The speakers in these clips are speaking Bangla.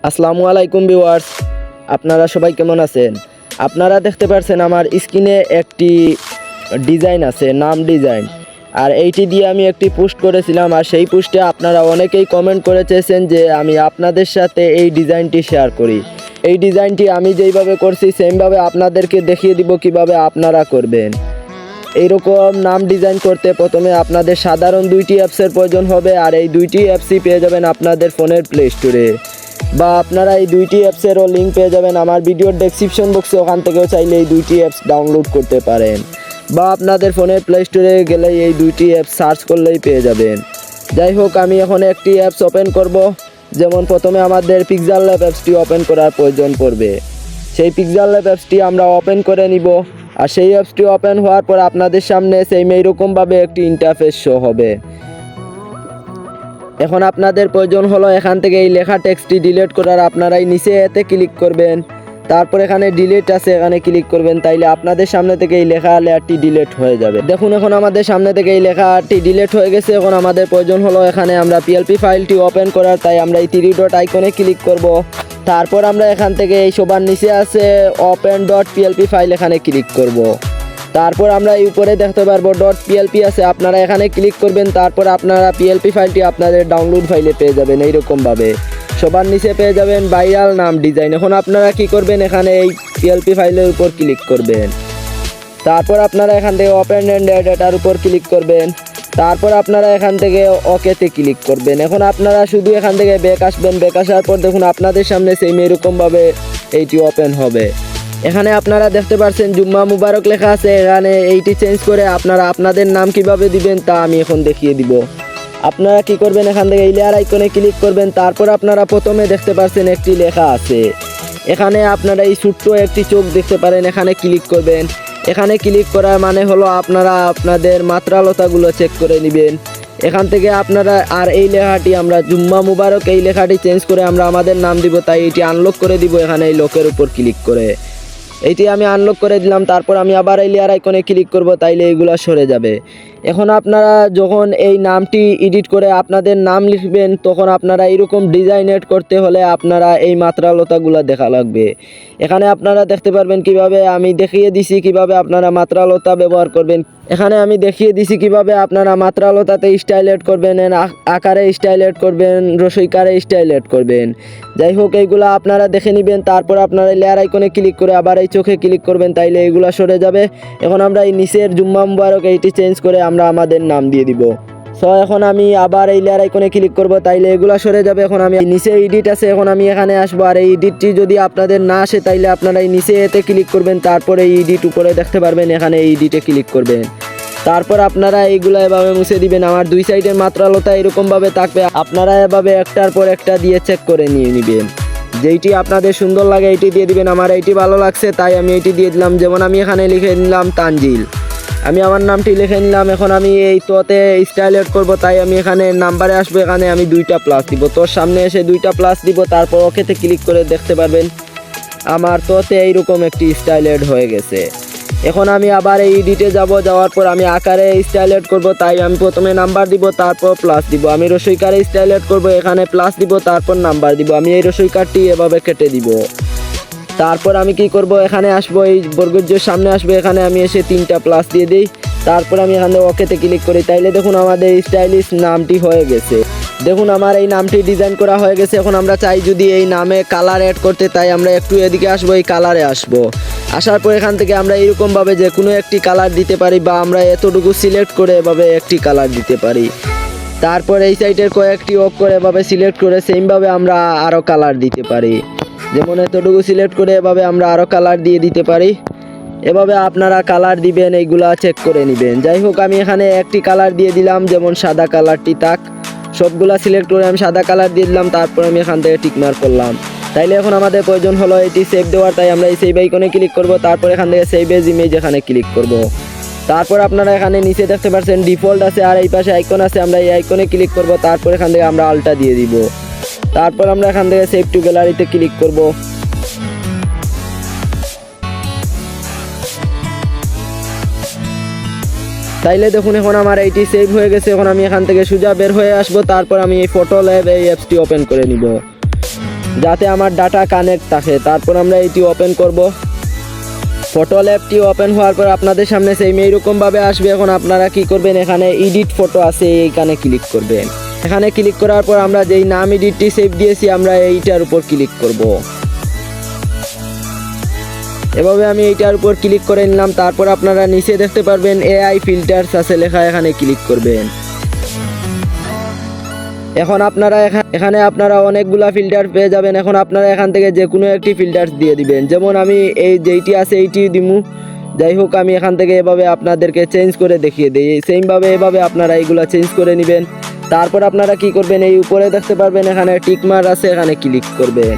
আসসালামু আলাইকুম ভিউয়ার্স, আপনারা সবাই কেমন আছেন? আপনারা দেখতে পাচ্ছেন আমার স্ক্রিনে একটি ডিজাইন আছে, নাম ডিজাইন। আর এইটি দিয়ে আমি একটি পোস্ট করেছিলাম, আর সেই পোস্টে আপনারা অনেকেই কমেন্ট করে চেয়েছেন যে আমি আপনাদের সাথে এই ডিজাইনটি শেয়ার করি। এই ডিজাইনটি আমি যেইভাবে করছি সেমভাবে আপনাদেরকে দেখিয়ে দিব কিভাবে আপনারা করবেন। এইরকম নাম ডিজাইন করতে প্রথমে আপনাদের সাধারণ দুইটি অ্যাপসের প্রয়োজন হবে, আর এই দুইটি অ্যাপসই পেয়ে যাবেন আপনাদের ফোনের প্লে স্টোরে, বা আপনারা এই দুইটি অ্যাপসেরও লিঙ্ক পেয়ে যাবেন আমার ভিডিওর ডেসক্রিপশন বক্সে। ওখান থেকেও চাইলে এই দুইটি অ্যাপস ডাউনলোড করতে পারেন, বা আপনাদের ফোনের প্লে স্টোরে গেলে এই দুইটি অ্যাপস সার্চ করলেই পেয়ে যাবেন। যাই হোক, আমি এখন একটি অ্যাপস ওপেন করব। যেমন প্রথমে আমাদের পিক্সেল ল্যাব অ্যাপসটি ওপেন করার প্রয়োজন পড়বে। সেই পিক্সেল ল্যাব অ্যাপসটি আমরা ওপেন করে নিব। আর সেই অ্যাপসটি ওপেন হওয়ার পর আপনাদের সামনে সেম এইরকমভাবে একটি ইন্টারফেস শো হবে। এখন আপনাদের প্রয়োজন হলো এখান থেকে এই লেখা টেক্সটটি ডিলিট করার। আপনারাই নিচে এতে ক্লিক করবেন, তারপর এখানে ডিলিট আছে, এখানে ক্লিক করবেন। তাইলে আপনাদের সামনে থেকে এই লেখা লেয়ারটি ডিলিট হয়ে যাবে। দেখুন, এখন আমাদের সামনে থেকে এই লেখাটি ডিলিট হয়ে গেছে। এখন আমাদের প্রয়োজন হলো এখানে আমরা পিএলপি ফাইলটি ওপেন করার। তাই আমরা এই 3 ডট আইকনে ক্লিক করব। তারপর আমরা এখান থেকে এই সবার নিচে আছে ওপেন ডট পিএলপি ফাইল, এখানে ক্লিক করব। তারপর আমরা এই উপরে দেখতে পারবো ডট পিএলপি আছে, আপনারা এখানে ক্লিক করবেন। তারপর আপনারা পিএলপি ফাইলটি আপনাদের ডাউনলোড ফাইলে পেয়ে যাবেন। এইরকমভাবে সবার নিচে পেয়ে যাবেন ভাইরাল নাম ডিজাইন। এখন আপনারা কি করবেন, এখানে এই পিএলপি ফাইলের উপর ক্লিক করবেন। তারপর আপনারা এখান থেকে ওপেন এন্ড ডেটার উপর ক্লিক করবেন। তারপর আপনারা এখান থেকে ওকেতে ক্লিক করবেন। এখন আপনারা শুধু এখান থেকে ব্যাক আসবেন। ব্যাক আসার পর দেখুন আপনাদের সামনে সেম এরকমভাবে এইটি ওপেন হবে। এখানে আপনারা দেখতে পাচ্ছেন জুম্মা মুবারক লেখা আছে। এখানে এইটি চেঞ্জ করে আপনারা আপনাদের নাম কিভাবে দিবেন তা আমি এখন দেখিয়ে দিব। আপনারা কি করবেন, এখান থেকে এই লেয়ার আইকনে ক্লিক করবেন। তারপর আপনারা প্রথমে দেখতে পাচ্ছেন একটি লেখা আছে, এখানে আপনারা এই ছোট্ট একটি চোখ দেখতে পারেন, এখানে ক্লিক করবেন। এখানে ক্লিক করার মানে হলো আপনারা আপনাদের মাত্রালতাগুলো চেক করে নেবেন। এখান থেকে আপনারা আর এই লেখাটি আমরা জুম্মা মুবারক এই লেখাটি চেঞ্জ করে আমরা আমাদের নাম দিব, তাই এটি আনলক করে দিব এখানে এই লকের উপর ক্লিক করে। এইটি আমি আনলক করে দিলাম। তারপর আমি আবার এই লেয়ার আইকনে ক্লিক করব, তাইলে এইগুলো সরে যাবে। এখন আপনারা যখন এই নামটি এডিট করে আপনাদের নাম লিখবেন, তখন আপনারা এইরকম ডিজাইন এড করতে হলে আপনারা এই মাত্রালতাগুলো দেখা লাগবে। এখানে আপনারা দেখতে পারবেন কিভাবে আমি দেখিয়ে দিছি কিভাবে আপনারা মাত্রালতা ব্যবহার করবেন। এখানে আমি দেখিয়ে দিছি কিভাবে আপনারা মাত্রালতাতে স্টাইল এড করবেন, আকারে স্টাইল এড করবেন, রসইকারে স্টাইল এড করবেন। যাই হোক, এইগুলো আপনারা দেখে নেবেন। তারপর আপনারা লেয়ার আইকনে ক্লিক করে আবার এই চোখে ক্লিক করবেন, তাইলে এইগুলো সরে যাবে। এখন আমরা এই নিচের জুম্মা মুবারক এইটি চেঞ্জ করে আমরা আমাদের নাম দিয়ে দিব। সো এখন আমি আবার এই লেয়ার আইকনে ক্লিক করব, তাইলে এগুলো সরে যাবে। এখন আমি নিচে এডিট আছে, এখন আমি এখানে আসবো। আর এই এডিটটি যদি আপনাদের না আসে তাইলে আপনারা এই নিচে এতে ক্লিক করবেন। তারপরে এই এডিট উপরে দেখতে পারবেন, এখানে এই এডিটে ক্লিক করবেন। তারপর আপনারা এইগুলো এভাবে মুছে দিবেন। আমার দুই সাইডের মাত্রালতা এরকমভাবে থাকবে, আপনারা এভাবে একটার পর একটা দিয়ে চেক করে নিয়ে নেবেন। যেইটি আপনাদের সুন্দর লাগে এইটি দিয়ে দিবেন। আমার এইটি ভালো লাগছে তাই আমি এইটি দিয়ে দিলাম। যেমন আমি এখানে লিখে নিলাম তানজিল, আমি আমার নামটি লিখে নিলাম। এখন আমি এই তোতে স্টাইল এড করবো, তাই আমি এখানে নাম্বারে আসবো, এখানে আমি 2টা প্লাস দিব। তোর সামনে এসে 2টা প্লাস দিব। তারপর ওকেতে ক্লিক করে দেখতে পারবেন আমার তোতে এইরকম একটি স্টাইল এড হয়ে গেছে। এখন আমি আবার এই এডিটে যাওয়ার পর আমি আকারে স্টাইল এড করবো, তাই আমি প্রথমে নাম্বার দিব, তারপর প্লাস দিব। আমি রসইকারে স্টাইল এড করবো, এখানে প্লাস দিব, তারপর নাম্বার দিব। আমি এই রসইকারটি এভাবে কেটে দিব। তারপর আমি কি করব, এখানে আসবো, এই বর্গের সামনে আসবো, এখানে আমি এসে 3টা প্লাস দিয়ে দিই। তারপর আমি এখানে ওকেতে ক্লিক করি, তাইলে দেখুন আমাদের স্টাইলিশ নামটি হয়ে গেছে। দেখুন আমার এই নামটি ডিজাইন করা হয়ে গেছে। এখন আমরা চাই যদি এই নামে কালার অ্যাড করতে, তাই আমরা একটু এদিকে আসবো, এই কালারে আসবো। আসার পর এখান থেকে আমরা এইরকমভাবে যে কোনো একটি কালার দিতে পারি, বা আমরা এতটুকু সিলেক্ট করে এভাবে একটি কালার দিতে পারি। তারপর এই সাইডের কয়েকটি অফ করে এভাবে সিলেক্ট করে সেমভাবে আমরা আরও কালার দিতে পারি। যেমন এতটুকু সিলেক্ট করে এভাবে আমরা আরও কালার দিয়ে দিতে পারি। এভাবে আপনারা কালার দিবেন, এইগুলা চেক করে নেবেন। যাই হোক, আমি এখানে একটি কালার দিয়ে দিলাম, যেমন সাদা কালারটি থাক। সবগুলা সিলেক্ট করে আমি সাদা কালার দিয়ে দিলাম। তারপর আমি এখান থেকে টিকমার্ক করলাম। তাইলে এখন আমাদের প্রয়োজন হলো এটি সেভ দেওয়ার, তাই আমরা এই সেভ আইকনে ক্লিক করব। তারপর এখান থেকে সেভ এজ ইমেজ এখানে ক্লিক করব। তারপর আপনারা এখানে নিচে দেখতে পাচ্ছেন ডিফল্ট আছে, আর এই পাশে আইকন আছে, আমরা এই আইকনে ক্লিক করব। তারপর এখান থেকে আমরা আলটা দিয়ে দিব। তারপর আমরা এখান থেকে সেভ টু গ্যালারিতে ক্লিক করব। তাইলে দেখুন এখন আমার এইটি সেভ হয়ে গেছে। এখন আমি এখান থেকে সোজা বের হয়ে আসবো। তারপর আমি এই ফটো ল্যাব এই অ্যাপসটি ওপেন করে নিব। যাতে আমার ডাটা কানেক্ট থাকে। তারপর আমরা এটি ওপেন করব। ফটো ল্যাবটি ওপেন হওয়ার পর আপনাদের সামনে সেম এইরকমভাবে আসবে। এখন আপনারা কি করবেন, এখানে এডিট ফটো আছে এইখানে ক্লিক করবেন। এখানে ক্লিক করার পর আমরা যেই নাম এডিটটি সেভ দিয়েছি আমরা এইটার উপর ক্লিক করব। এভাবে আমি এইটার উপর ক্লিক করে নিলাম। তারপর আপনারা নিচে দেখতে পারবেন এআই ফিল্টারস আছে লেখা, এখানে ক্লিক করবেন। এখন আপনারা এখানে আপনারা অনেকগুলা ফিল্টার পেয়ে যাবেন। এখন আপনারা এখান থেকে যে কোনো একটি ফিল্টার দিয়ে দিবেন। যেমন আমি এই যেইটি আছে এইটি দিমু। যাই হোক, আমি এখান থেকে এভাবে আপনাদেরকে চেঞ্জ করে দেখিয়ে দিই। সেমভাবে এভাবে আপনারা এইগুলা চেঞ্জ করে নেবেন। তারপর আপনারা কি করবেন, এই উপরে দেখতে পারবেন এখানে টিকমার আছে, এখানে ক্লিক করবেন।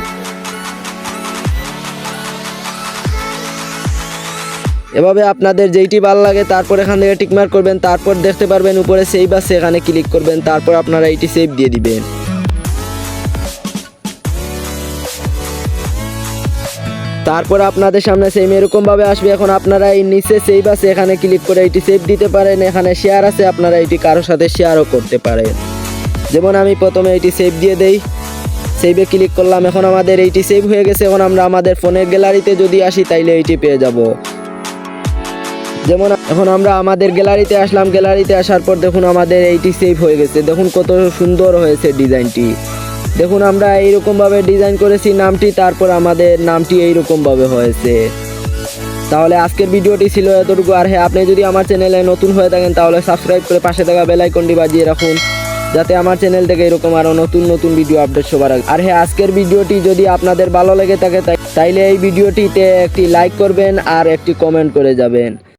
এভাবে আপনাদের যেইটি ভালো লাগে তারপর এখান থেকে টিকমার্ক করবেন। তারপর দেখতে পারবেন উপরে সেভ আছে, এখানে ক্লিক করবেন। তারপর আপনারা এইটি সেভ দিয়ে দিবেন। তারপর আপনাদের সামনে সেম এরকম ভাবে আসবে। এখন আপনারা এই নিচে সেভ আছে, এখানে ক্লিক করে এইটি সেভ দিতে পারেন। এখানে শেয়ার আছে, আপনারা এটি কারোর সাথে শেয়ারও করতে পারেন। যেমন আমি প্রথমে এটি সেভ দিয়ে দেই, সেভে ক্লিক করলাম। এখন আমাদের এইটি সেভ হয়ে গেছে। এখন আমরা আমাদের ফোনের গ্যালারিতে যদি আসি তাইলে এইটি পেয়ে যাব। যেমন এখন আমরা আমাদের গ্যালারিতে আসলাম। গ্যালারিতে আসার পর দেখুন আমাদের এইটি সেভ হয়ে গেছে। দেখুন কত সুন্দর হয়েছে ডিজাইনটি। দেখুন আমরা এইরকমভাবে ডিজাইন করেছি নামটি, তারপর আমাদের নামটি এইরকমভাবে হয়েছে। তাহলে আজকের ভিডিওটি ছিল এতটুকু। আর হ্যাঁ, আপনি যদি আমার চ্যানেলে নতুন হয়ে থাকেন তাহলে সাবস্ক্রাইব করে পাশে থাকা বেল আইকনটি বাজিয়ে রাখুন, যাতে আমার চ্যানেল থেকে এরকম আরও নতুন নতুন ভিডিও আপডেট সবার আগে। আর হ্যাঁ, আজকের ভিডিওটি যদি আপনাদের ভালো লেগে থাকে তাইলে এই ভিডিওটিতে একটি লাইক করবেন আর একটি কমেন্ট করে যাবেন।